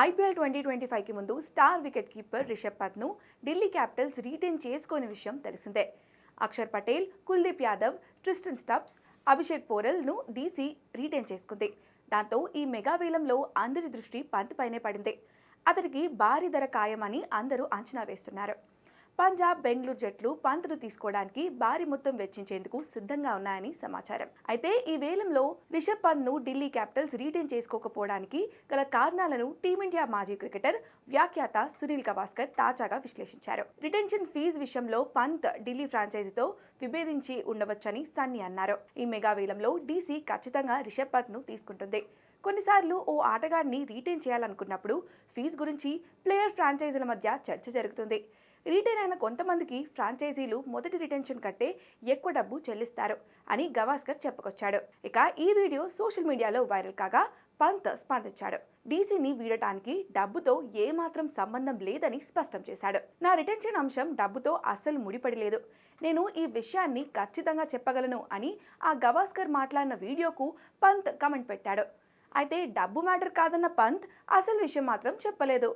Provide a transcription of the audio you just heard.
IPL 2025కి ముందు star wicket keeper Rishabh పంత్ను ఢిల్లీ క్యాపిటల్స్ రీటైన్ చేసుకోని విషయం తెలిసిందే. అక్షర్ పటేల్, కుల్దీప్ యాదవ్, ట్రిస్టన్ స్టబ్స్, అభిషేక్ పోరెల్ను డీసీ రీటైన్ చేసుకుంది. దాంతో ఈ మెగా వేలంలో అందరి దృష్టి పంత్ పైనే పడింది. అతడికి భారీ ధర ఖాయమని అందరూ అంచనా వేస్తున్నారు. పంజాబ్, బెంగళూరు జట్లు పంత్ను తీసుకోవడానికి భారీ మొత్తం వెచ్చించేందుకు సిద్ధంగా ఉన్నాయని సమాచారం. అయితే ఈ వేలంలో రిషబ్ పంత్ను ఢిల్లీ క్యాపిటల్స్ రీటైన్ చేసుకోకపోవడానికి గల కారణాలను టీమిండియా మాజీ క్రికెటర్, వ్యాఖ్యాత సునీల్ గవాస్కర్ తాజాగా విశ్లేషించారు. రిటెన్షన్ ఫీజు విషయంలో పంత్ ఢిల్లీ ఫ్రాంచైజీతో విభేదించి ఉండవచ్చని సన్నీ అన్నారు. ఈ మెగా వేలంలో డీసీ ఖచ్చితంగా రిషబ్ పంత్ను తీసుకుంటుంది. కొన్నిసార్లు ఓ ఆటగాడిని రీటైన్ చేయాలనుకున్నప్పుడు ఫీజు గురించి ప్లేయర్, ఫ్రాంచైజీల మధ్య చర్చ జరుగుతుంది. రీటైన్ అయిన కొంతమందికి ఫ్రాంచైజీలు మొదటి రిటెన్షన్ కంటే ఎక్కువ డబ్బు చెల్లిస్తారు అని గవాస్కర్ చెప్పుకొచ్చాడు. ఇక ఈ వీడియో సోషల్ మీడియాలో వైరల్ కాగా పంత్ స్పందించాడు. డీసీని వీడటానికి డబ్బుతో ఏమాత్రం సంబంధం లేదని స్పష్టం చేశాడు. నా రిటెన్షన్ అంశం డబ్బుతో అస్సలు ముడిపడి లేదు. నేను ఈ విషయాన్ని ఖచ్చితంగా చెప్పగలను అని ఆ గవాస్కర్ మాట్లాడిన వీడియోకు పంత్ కమెంట్ పెట్టాడు. అయితే డబ్బు మ్యాటర్ కాదన్న పంత్ అసలు విషయం మాత్రం చెప్పలేదు.